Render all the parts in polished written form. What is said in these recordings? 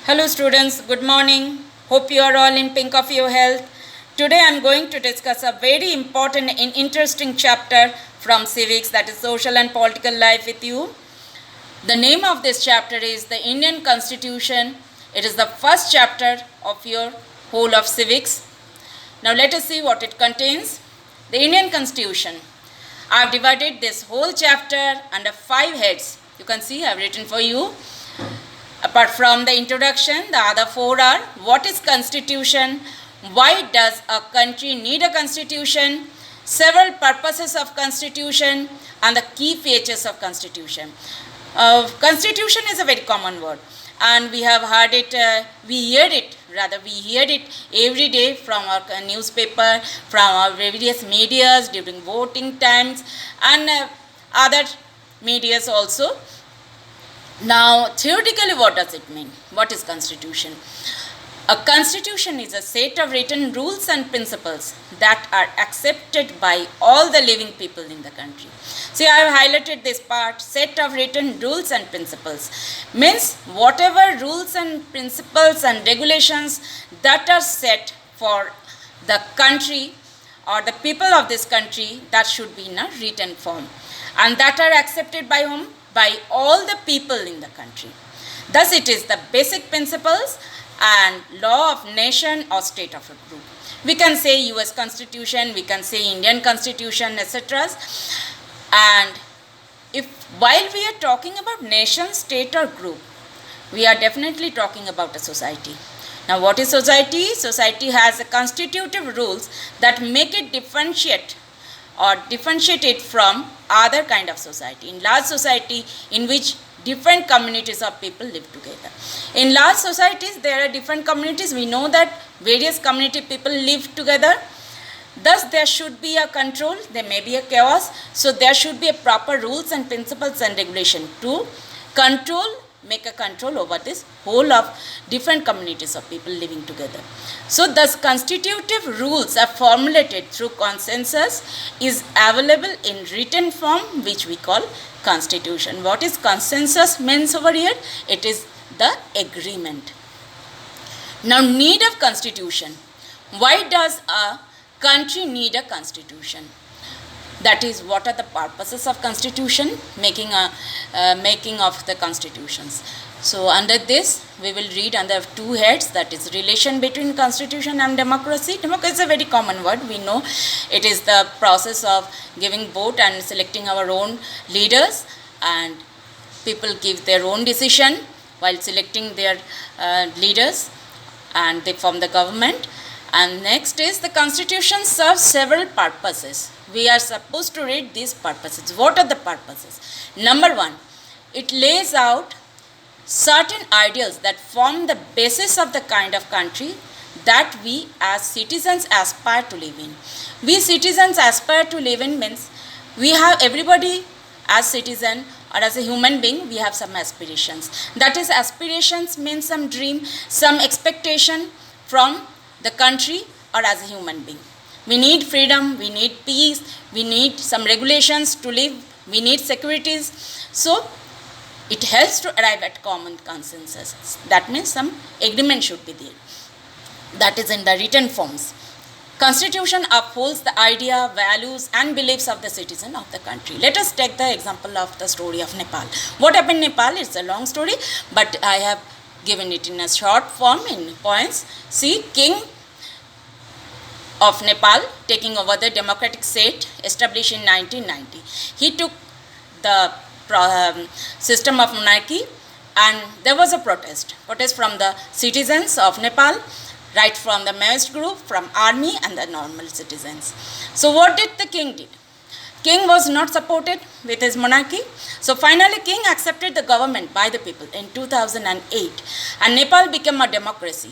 Hello students, good morning. Hope you are all in pink of your health. Today I am going to discuss a very important and interesting chapter from civics, that is social and political life, with you. The name of this chapter is the Indian Constitution. It is the first chapter of your whole of civics. Now let us see what it contains. The Indian Constitution. I have divided this whole chapter under 5 heads. You can see I have written for you. Apart from the introduction, the other 4 are: what is constitution, why does a country need a constitution, several purposes of constitution, and the key features of constitution. Constitution is a very common word, and we have heard it, we hear it every day from our newspaper, from our various medias during voting times, and other medias also. Now, theoretically, what does it mean? What is constitution? A constitution is a set of written rules and principles that are accepted by all the living people in the country. See, I have highlighted this part, set of written rules and principles. Means whatever rules and principles and regulations that are set for the country or the people of this country, that should be in a written form. And that are accepted by whom? By all the people in the country. Thus, it is the basic principles and law of nation or state of a group. We can say US Constitution, we can say Indian Constitution, etc. And if while we are talking about nation, state or group, we are definitely talking about a society. Now, what is society? Society has a constitutive rules that make it differentiate it from other kind of society. In large society in which different communities of people live together. In large societies there are different communities. We know that various community people live together. Thus there should be a control, there may be a chaos. So there should be a proper rules and principles and regulation to make a control over this whole of different communities of people living together. So thus constitutive rules are formulated through consensus, is available in written form, which we call constitution. What is consensus means over here? It is the agreement. Now, need of constitution. Why does a country need a constitution? That is, what are the purposes of constitution, making of the constitutions. So under this we will read under 2 heads, that is relation between constitution and democracy. Democracy is a very common word, we know. It is the process of giving vote and selecting our own leaders, and people give their own decision while selecting their leaders, and they form the government. And next is the constitution serves several purposes. We are supposed to read these purposes. What are the purposes? Number 1, it lays out certain ideals that form the basis of the kind of country that we as citizens aspire to live in. We citizens aspire to live in means we have, everybody as citizen or as a human being, we have some aspirations. That is, aspirations means some dream, some expectation from the country or as a human being. We need freedom, we need peace, we need some regulations to live, we need securities. So it helps to arrive at common consensus. That means some agreement should be there. That is in the written forms. Constitution upholds the idea, values and beliefs of the citizen of the country. Let us take the example of the story of Nepal. What happened in Nepal? It's a long story, but I have given it in a short form in points. See, king of Nepal taking over the democratic state established in 1990. He took the system of monarchy, and there was a protest from the citizens of Nepal, right from the Maoist group, from army and the normal citizens. So what did the king did? King was not supported with his monarchy. So finally king accepted the government by the people in 2008, and Nepal became a democracy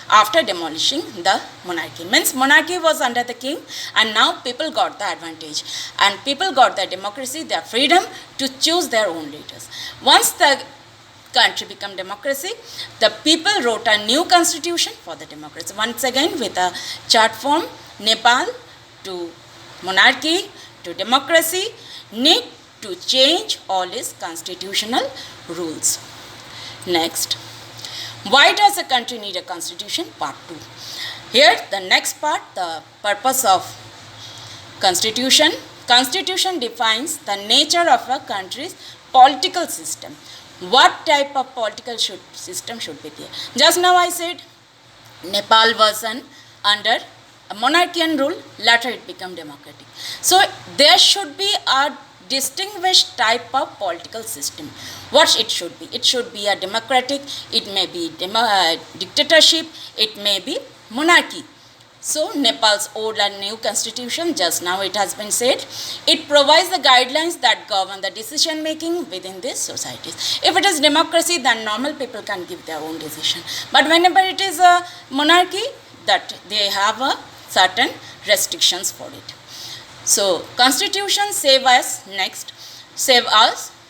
after demolishing the monarchy. Means monarchy was under the king, and now people got the advantage, and people got the democracy, their freedom to choose their own leaders. Once the country became democracy, the people wrote a new constitution for the democracy. Once again with a chart form, Nepal to monarchy to democracy need to change all its constitutional rules. Next, Why does a country need a constitution? Part 2. Here the next part, the purpose of constitution. Constitution defines the nature of a country's political system. What type of political system should be there? Just now I said Nepal was under a monarchian rule, later it became democratic. So there should be a distinguished type of political system. What it should be? It should be a democratic, it may be dictatorship, it may be monarchy. So Nepal's old and new constitution, just now it has been said, it provides the guidelines that govern the decision making within these societies. If it is democracy, then normal people can give their own decision. But whenever it is a monarchy, that they have a certain restrictions for it. So constitution save us.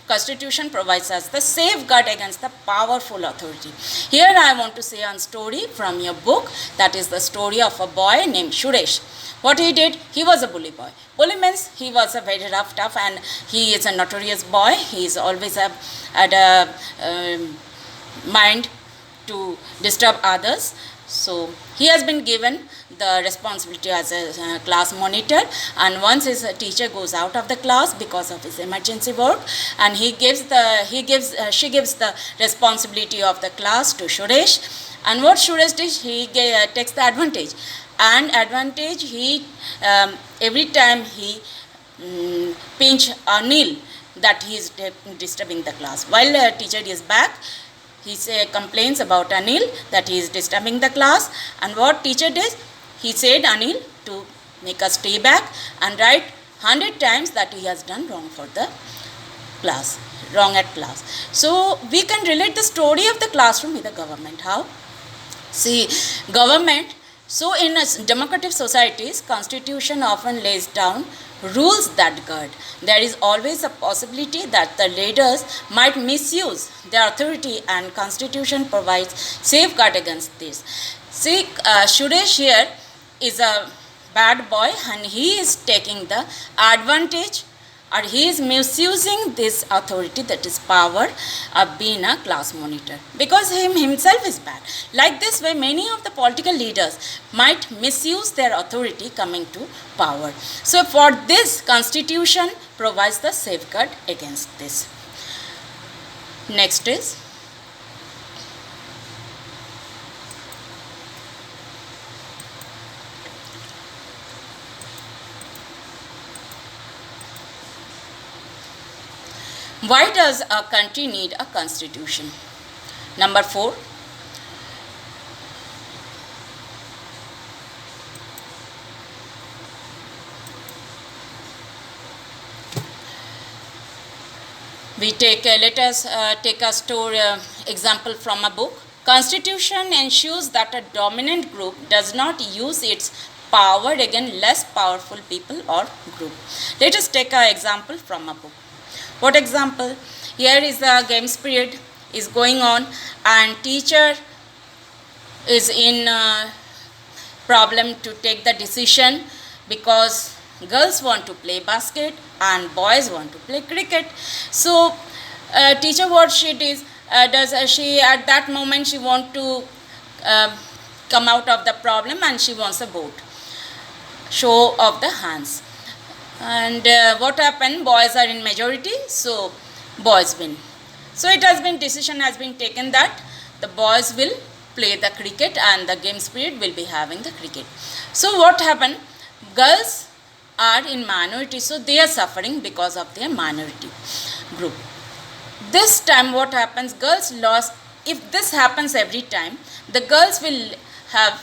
Constitution provides us the safeguard against the powerful authority. Here I want to say a story from your book, that is the story of a boy named Suresh. What he did, he was a bully boy. Bully means he was a very rough, tough, and he is a notorious boy. He is always had a mind to disturb others. So he has been given the responsibility as a class monitor, and once his teacher goes out of the class because of his emergency work, and she gives the responsibility of the class to Suresh. And what Suresh did, he takes the advantage, he every time he pinch Anil, that he is disturbing the class. While teacher is back, he complains about Anil that he is disturbing the class, and what teacher does, he said Anil to make us stay back and write 100 times that he has done wrong for the class, wrong at class. So we can relate the story of the classroom with the government. How? See, government, so in a democratic societies, constitution often lays down rules that guard. There is always a possibility that the leaders might misuse their authority, and constitution provides safeguard against this. See, Suresh here is a bad boy, and he is taking the advantage, or he is misusing this authority, that is power, of being a class monitor, because himself is bad. Like this way, many of the political leaders might misuse their authority coming to power. So for this, constitution provides the safeguard against this. Next is why does a country need a constitution? Number 4. Let us take a story example from a book. Constitution ensures that a dominant group does not use its power against less powerful people or group. Let us take an example from a book. What example? Here is the games period is going on, and teacher is in problem to take the decision, because girls want to play basket and boys want to play cricket. So teacher, what she does, she at that moment she want to come out of the problem, and she wants a vote, show of the hands. And what happened, boys are in majority, so boys win. So it has been, decision has been taken that the boys will play the cricket and the games period will be having the cricket. So what happened, girls are in minority, so they are suffering because of their minority group. This time what happens, girls lost. If this happens every time, the girls will have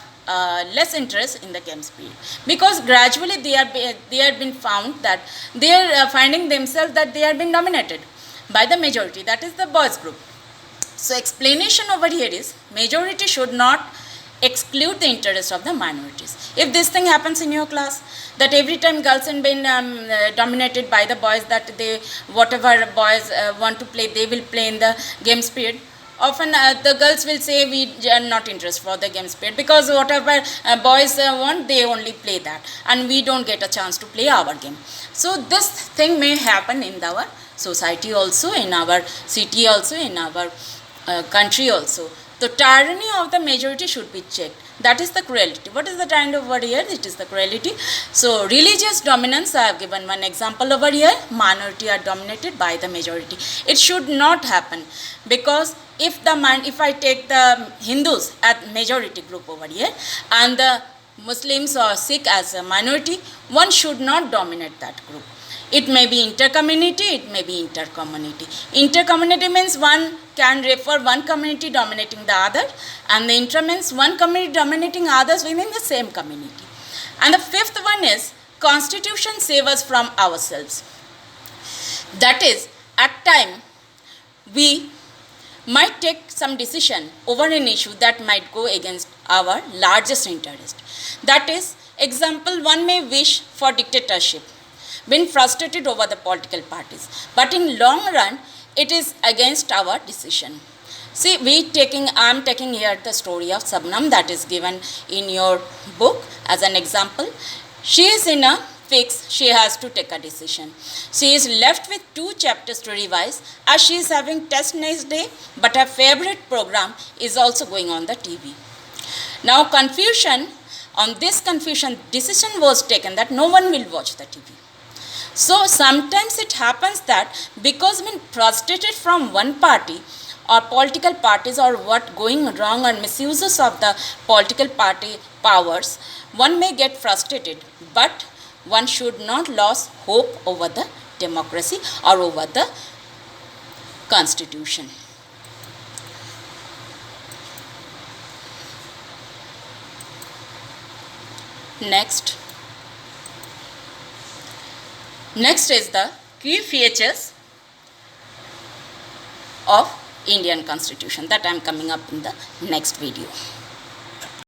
less interest in the games period, because gradually they are been found that they are finding themselves that they are being dominated by the majority, that is the boys group. So explanation over here is, majority should not exclude the interest of the minorities. If this thing happens in your class, that every time girls are being dominated by the boys, that they whatever boys want to play, they will play in the games period. Often the girls will say we are not interested for the games period, because whatever boys want, they only play that, and we don't get a chance to play our game. So this thing may happen in our society also, in our city also, in our country also. The tyranny of the majority should be checked. That is the cruelty. What is the kind of word here? It is the cruelty. So religious dominance, I have given one example over here. Minority are dominated by the majority. It should not happen, because if I take the Hindus as majority group over here and the Muslims or Sikh as a minority, one should not dominate that group. It may be intercommunity, it may be intercommunity. Intercommunity means one can refer one community dominating the other, and the inter means one community dominating others within the same community. And the fifth one is constitution save us from ourselves. That is, at time we might take some decision over an issue that might go against our largest interest. That is, example, one may wish for dictatorship, been frustrated over the political parties, but in long run it is against our decision. See, I am taking here the story of Sabnam that is given in your book as an example. She is in a fix, she has to take a decision. She is left with 2 chapters to revise as she is having test next day, but her favorite program is also going on the TV. Now on this confusion, decision was taken that no one will watch the TV. So sometimes it happens that because when frustrated from one party or political parties or what going wrong or misuses of the political party powers, one may get frustrated, but one should not lose hope over the democracy or over the constitution. Next is the key features of Indian Constitution that I am coming up in the next video.